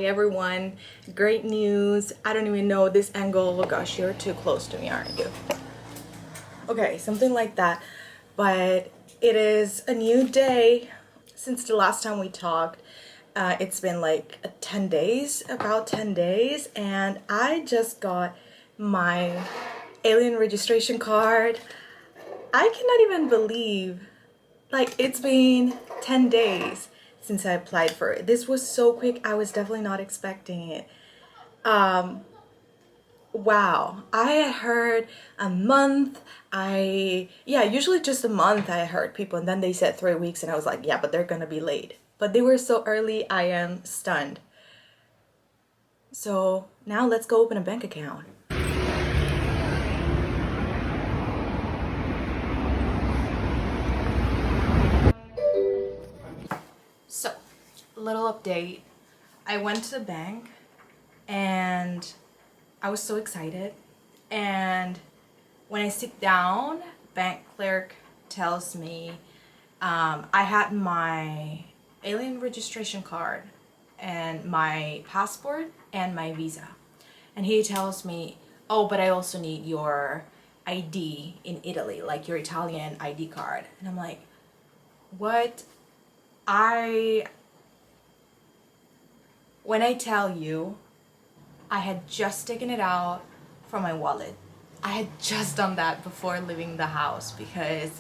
everyone, great news. I don't even know this angle. Oh gosh, you're too close to me, aren't you? Okay, something like that. But it is a new day since the last time we talked. It's been like 10 days, about 10 days, and I just got my alien registration card. I cannot even believe, like, it's been 10 days since I applied for it. This was so quick. I was definitely not expecting it. Wow, I had heard a month. Usually just a month I heard people, and then they said 3 weeks, and I was like, yeah, but they're gonna be late. But they were so early, I am stunned. So now let's go open a bank account. So, little update. I went to the bank and I was so excited, and when I sit down, bank clerk tells me I had my alien registration card and my passport and my visa, and he tells me, oh, but I also need your ID in Italy, like your Italian ID card. And I'm like, what? When I tell you, I had just taken it out from my wallet. I had just done that before leaving the house, because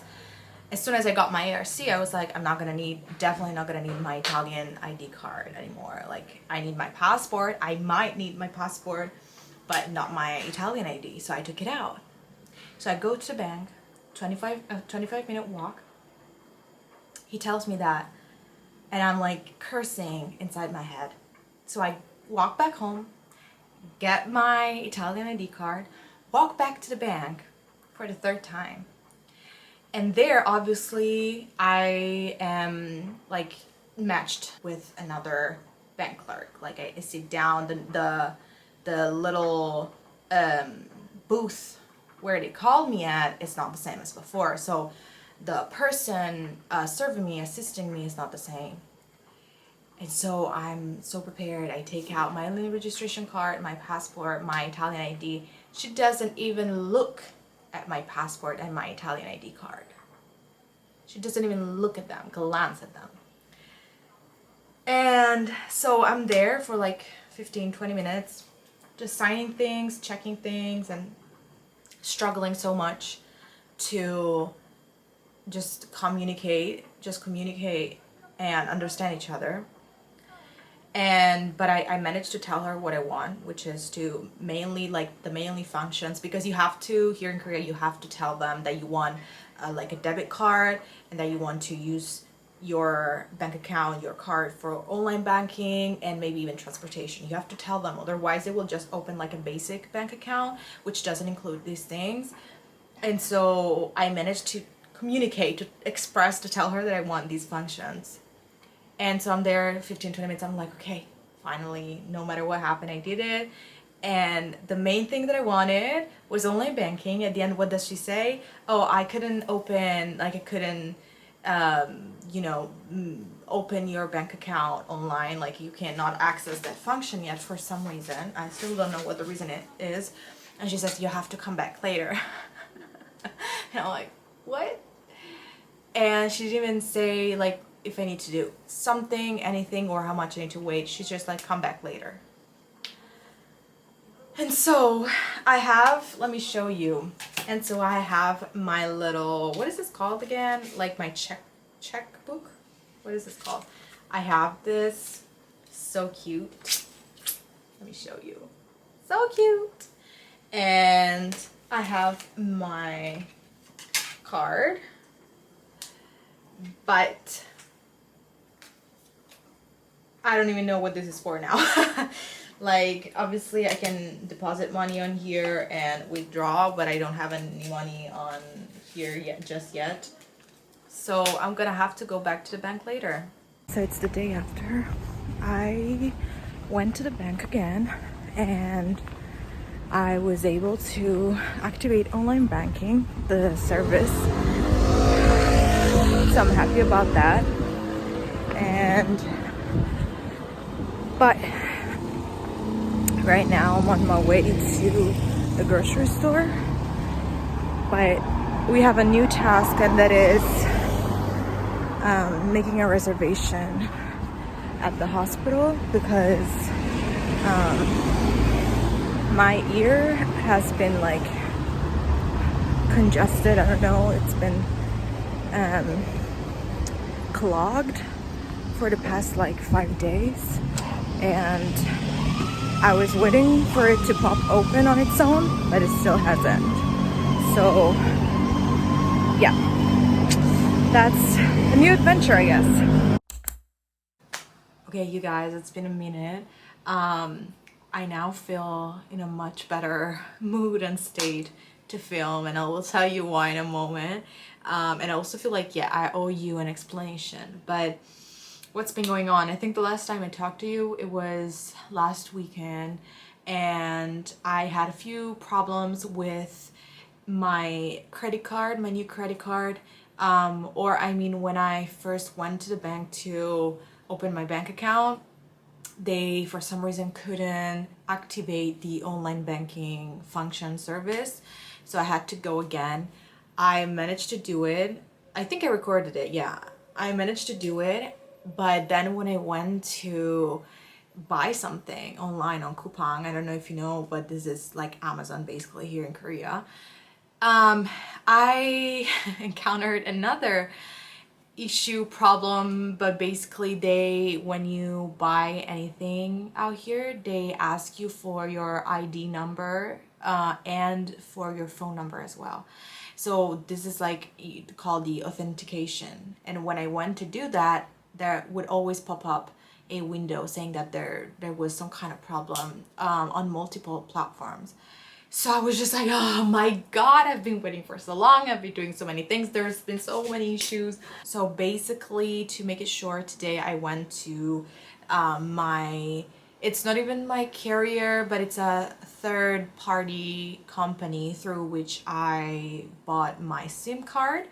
as soon as I got my ARC, I was like, definitely not gonna need my Italian ID card anymore. Like, I need my passport. I might need my passport, but not my Italian ID. So I took it out. So I go to the bank, 25-minute walk. He tells me that, and I'm like cursing inside my head. So I walk back home, get my Italian ID card, walk back to the bank for the third time. And there, obviously, I am like matched with another bank clerk. Like, I sit down, the little booth where they called me at is not the same as before. So the person serving me, assisting me, is not the same. And so I'm so prepared. I take out my alien registration card, my passport, my Italian ID. She doesn't even look at my passport and my Italian ID card. She doesn't even look at them, glance at them. And so I'm there for like 15-20 minutes, just signing things, checking things, and struggling so much to just communicate and understand each other. But I managed to tell her what I want, which is to mainly functions, because you have to, here in Korea, you have to tell them that you want like a debit card, and that you want to use your bank account, your card, for online banking and maybe even transportation. You have to tell them, otherwise they will just open like a basic bank account, which doesn't include these things. And so I managed to communicate, to express, to tell her that I want these functions. And so I'm there 15-20 minutes. I'm like, okay, finally, no matter what happened, I did it. And the main thing that I wanted was online banking. At the end, what does she say? Oh, I couldn't open open your bank account online. Like, you cannot access that function yet for some reason. I still don't know what the reason it is. And she says, you have to come back later. And I'm like, what? And she didn't even say, like, if I need to do something, anything, or how much I need to wait. She's just like, come back later. And so I have, let me show you. And so I have my little, what is this called again? Like my checkbook? What is this called? I have this, so cute. Let me show you. So cute. And I have my card, but I don't even know what this is for now. Like, obviously I can deposit money on here and withdraw, but I don't have any money on here yet, just yet. So I'm gonna have to go back to the bank later. So it's the day after. I went to the bank again, and I was able to activate online banking, the service. So I'm happy about that. But Right now I'm on my way to the grocery store, but we have a new task, and that is making a reservation at the hospital because my ear has been like congested. I don't know, it's been clogged for the past like 5 days, and I was waiting for it to pop open on its own, but it still hasn't. So yeah, that's a new adventure, I guess. Okay, you guys, it's been a minute. I now feel in a much better mood and state to film, and I will tell you why in a moment. And I also feel like, yeah, I owe you an explanation. But what's been going on? I think the last time I talked to you, it was last weekend, and I had a few problems with my credit card, my new credit card. Or I mean, when I first went to the bank to open my bank account, they for some reason couldn't activate the online banking function service, so I had to go again. I managed to do it. I think I recorded it. Yeah, I managed to do it, but then when I went to buy something online on Coupang, I don't know if you know, but this is like Amazon basically here in Korea, I encountered another issue problem. But basically, when you buy anything out here, they ask you for your ID number and for your phone number as well. So this is like called the authentication, and when I went to do that, there would always pop up a window saying that there was some kind of problem on multiple platforms. So I was just like, oh my god, I've been waiting for so long, I've been doing so many things, there's been so many issues. So basically, to make it short, today I went to it's not even my carrier, but it's a third party company through which I bought my SIM card.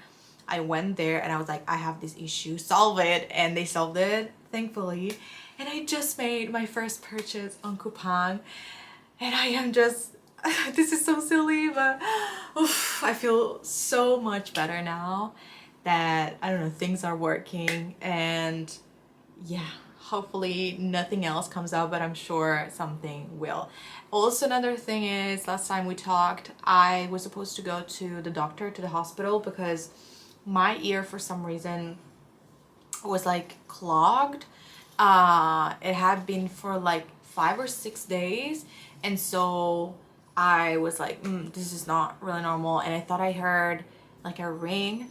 I went there and I was like, I have this issue, solve it, and they solved it, thankfully. And I just made my first purchase on Coupang, and I am just this is so silly, but oof, I feel so much better now that, I don't know, things are working, and yeah, hopefully nothing else comes out, but I'm sure something will. Also, another thing is, last time we talked, I was supposed to go to the doctor, to the hospital, because my ear for some reason was like clogged. It had been for like 5 or 6 days, and so I was like, this is not really normal, and I thought I heard like a ring,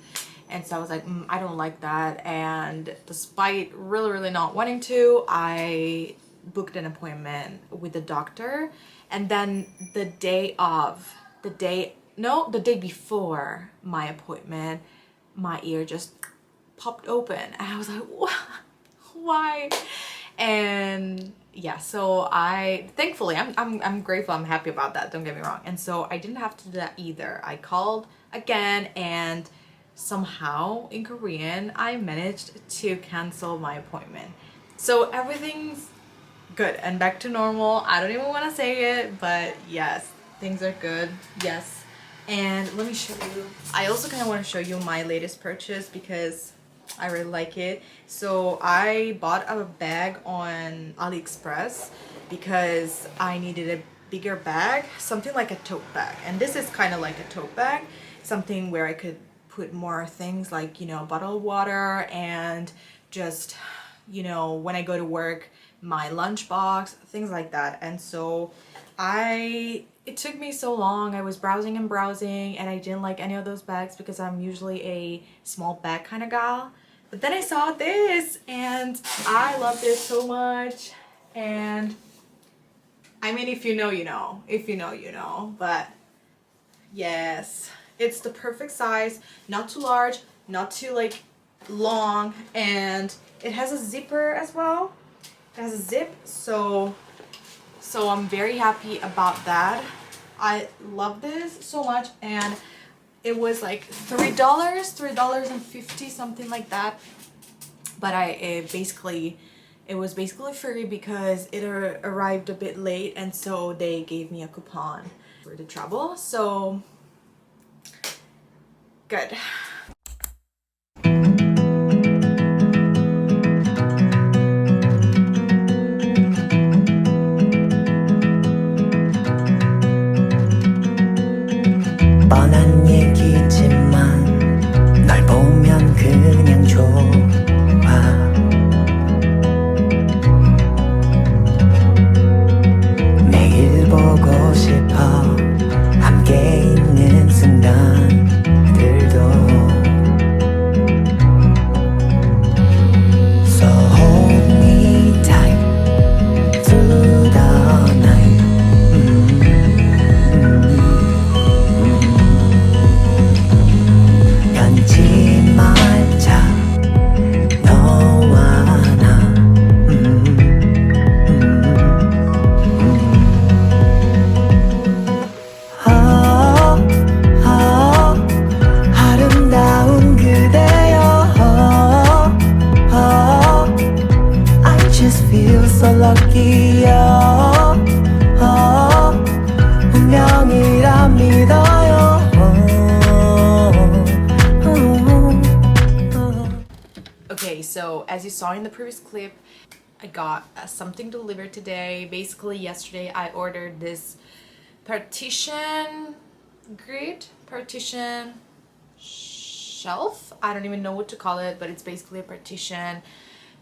and so I was like, I don't like that. And despite really not wanting to, I booked an appointment with the doctor, and then the day before my appointment, my ear just popped open, and I was like, why? And yeah, so thankfully I'm grateful, I'm happy about that, don't get me wrong. And so I didn't have to do that either. I called again, and somehow in Korean I managed to cancel my appointment. So everything's good and back to normal. I don't even want to say it, but yes, things are good. Yes. And let me show you. I also kind of want to show you my latest purchase because I really like it. So I bought a bag on AliExpress because I needed a bigger bag, something like a tote bag. And this is kind of like a tote bag, something where I could put more things like, you know, bottled water and just, you know, when I go to work, my lunchbox, things like that. And so it took me so long. I was browsing and browsing, and I didn't like any of those bags because I'm usually a small bag kind of gal. But then I saw this, and I love this so much. And I mean, if you know, you know. If you know, you know. But yes, it's the perfect size. Not too large, not too like long, and it has a zipper as well. It has a zip, so I'm very happy about that. I love this so much, and it was like $3.50, something like that. But I basically It was basically free because it arrived a bit late, and so they gave me a coupon for the travel. So good. 뻔한 얘기지만 널 보면 그냥 좋아 매일 보고 싶어 함께 있는 순간들도 So hold me tight through the night 변치 말자 너와 나 아름다운 그대여 I just feel so lucky 운명이라 믿어요 Okay, so as you saw in the previous clip, I got something delivered today. Basically, yesterday I ordered this partition shelf. I don't even know what to call it, but it's basically a partition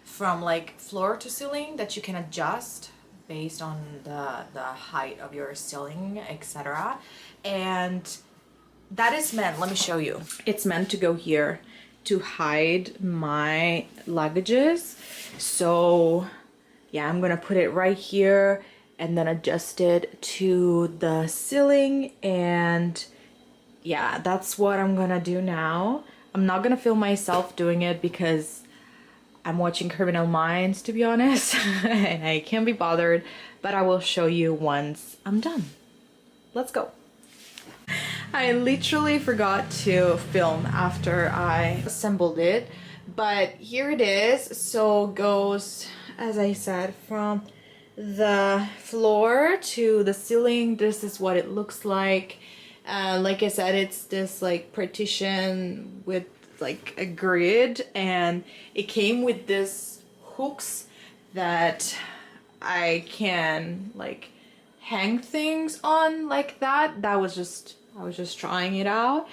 from like floor to ceiling that you can adjust based on the height of your ceiling, etc. And that is meant, let me show you. It's meant to go here to hide my luggages. So yeah, I'm gonna put it right here and then adjust it to the ceiling. And yeah, that's what I'm gonna do now. I'm not gonna film myself doing it because I'm watching Criminal Minds, to be honest, and I can't be bothered, but I will show you once I'm done. Let's go. I literally forgot to film after I assembled it, but here it is. So it goes, as I said, from the floor to the ceiling. This is what it looks like. Like I said, it's this like partition with like a grid, and it came with this hooks that I can like hang things on like that. I was just trying it out.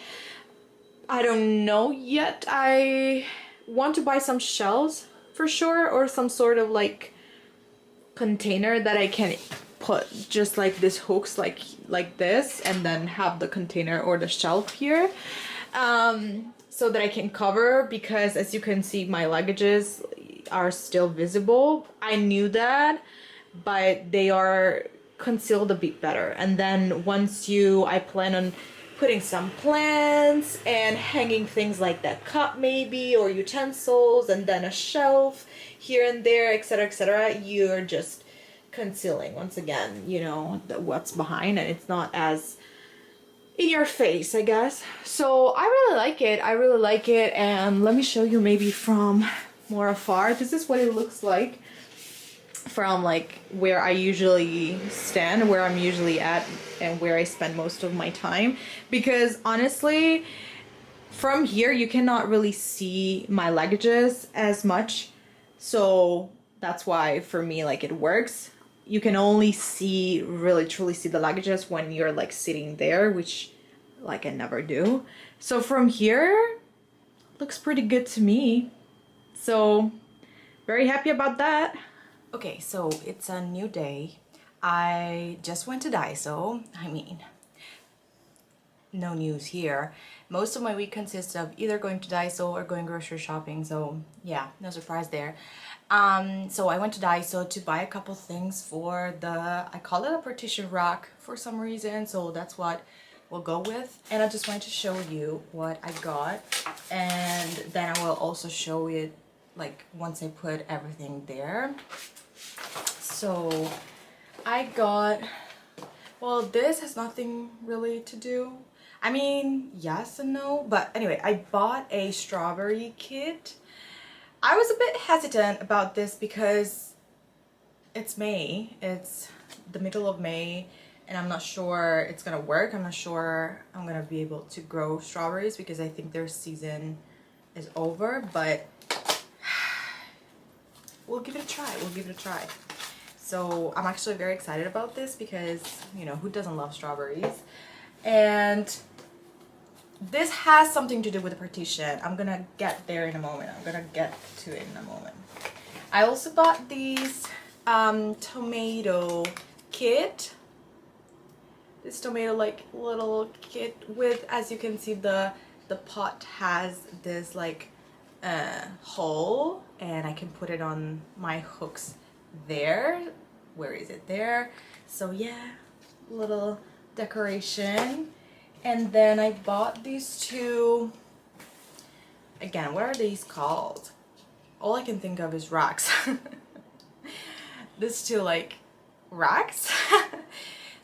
I don't know yet. I want to buy some shelves for sure, or some sort of like container that I can put just like this hooks like this, and then have the container or the shelf here, so that I can cover, because as you can see my luggages are still visible. I knew that, but they are concealed a bit better. And then once I plan on putting some plants and hanging things like that cup maybe, or utensils, and then a shelf here and there, etc, etc, you're just concealing once again, you know, what's behind, and it's not as in your face, I guess. So I really like it. And let me show you maybe from more afar. This is what it looks like from like where I usually stand, where I'm usually at, and where I spend most of my time, because honestly from here you cannot really see my luggages as much. So that's why for me like it works. You can only see, really truly see the luggages when you're like sitting there, which like I never do. So from here looks pretty good to me. So very happy about that. Okay, so it's a new day. I just went to Daiso. I mean, no news here. Most of my week consists of either going to Daiso or going grocery shopping, so yeah, no surprise there. So I went to Daiso to buy a couple things for I call it a partition rack for some reason, so that's what we'll go with. And I just wanted to show you what I got, and then I will also show it like once I put everything there. So I got, well, this has nothing really to do. I mean, yes and no, but anyway, I bought a strawberry kit I was a bit hesitant about this because it's May. It's the middle of May and I'm not sure it's gonna work. I'm not sure I'm gonna be able to grow strawberries because I think their season is over, but we'll give it a try. We'll give it a try. So I'm actually very excited about this because, you know, who doesn't love strawberries? And this has something to do with the partition. I'm gonna get there in a moment. I'm gonna get to it in a moment. I also bought these tomato kit. This tomato like little kit with, as you can see, the pot has this like hole and I can put it on my hooks there. Where is it? There. So yeah, little decoration. And then I bought these two, again, what are these called? All I can think of is racks. These two like racks.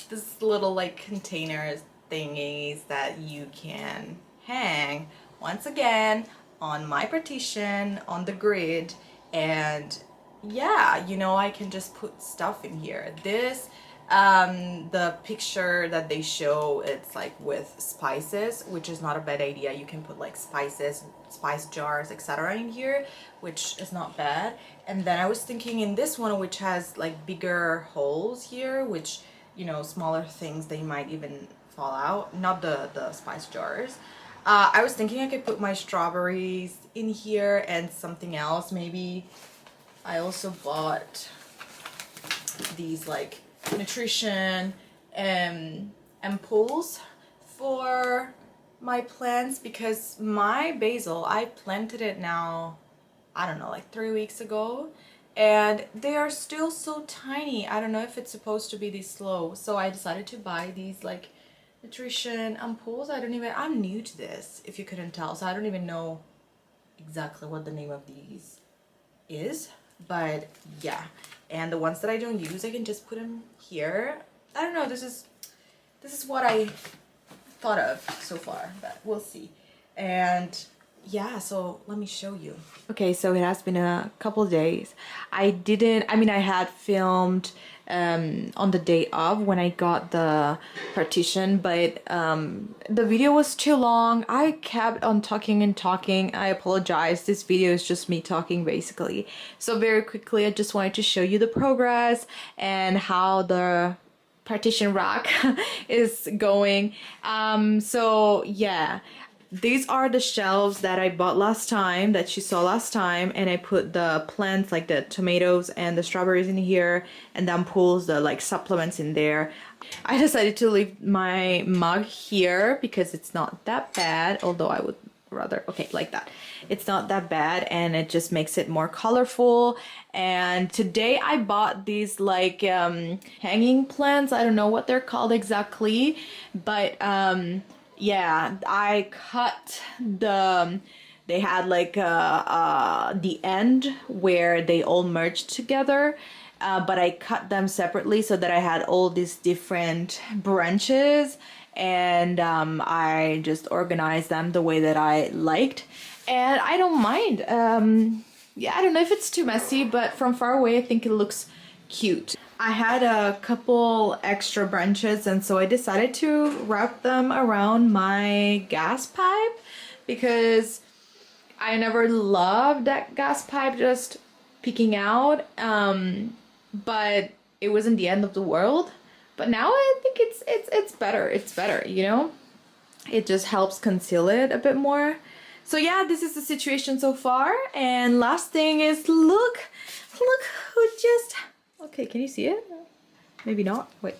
This little like containers thingies that you can hang once again on my partition on the grid. And yeah, you know, I can just put stuff in here. This the picture that they show, it's like with spices, which is not a bad idea. You can put like spices, spice jars, etc. in here, which is not bad. And then I was thinking in this one, which has like bigger holes here, which, you know, smaller things, they might even fall out, not the spice jars. I was thinking I could put my strawberries in here and something else maybe. I also bought these like nutrition ampoules for my plants because my basil, I planted it now, I don't know, like 3 weeks ago, and they are still so tiny. I don't know if it's supposed to be this slow, so I decided to buy these like nutrition ampoules. I'm new to this, if you couldn't tell, so I don't even know exactly what the name of these is, but yeah. And the ones that I don't use, I can just put them here. I don't know, this is what I thought of so far, but we'll see. And yeah, so let me show you. Okay, so it has been a couple of days. I had filmed on the day of when I got the partition, but the video was too long. I kept on talking and talking. I apologize. This video is just me talking basically. So very quickly, I just wanted to show you the progress and how the partition rack is going. So yeah, these are the shelves that I bought last time, that you saw last time, and I put the plants like the tomatoes and the strawberries in here, and then pulls the like supplements in there. I decided to leave my mug here because it's not that bad, although I would rather, okay, like that. It's not that bad and it just makes it more colorful. And today I bought these like hanging plants. I don't know what they're called exactly, but yeah, I cut they had like the end where they all merged together, but I cut them separately so that I had all these different branches, and I just organized them the way that I liked, and I don't mind. Yeah, I don't know if it's too messy, but from far away I think it looks cute. I had a couple extra branches, and so I decided to wrap them around my gas pipe because I never loved that gas pipe just peeking out, but it wasn't the end of the world. But now I think it's better. It's better, you know? It just helps conceal it a bit more. So yeah, this is the situation so far. And last thing is, look who just... Okay, can you see it? Maybe not. Wait.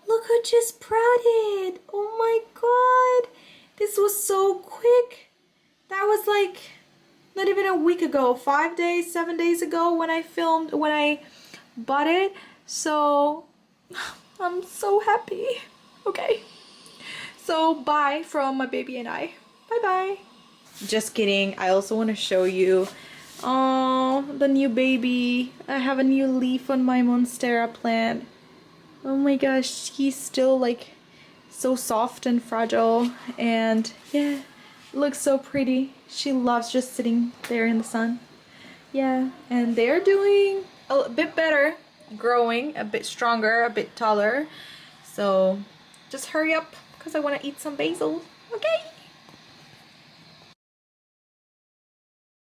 Look who just sprouted. Oh my god. This was so quick. That was like not even a week ago. 5 days, 7 days ago when I bought it. So I'm so happy. Okay. So bye from my baby and I. Bye bye. Just kidding. I also want to show you, oh, the new baby. I have a new leaf on my monstera plant. Oh my gosh, he's still like so soft and fragile, and yeah, Looks so pretty. She loves just sitting there in the sun. Yeah, and they're doing a bit better, growing a bit stronger, a bit taller. So just hurry up because I want to eat some basil. Okay.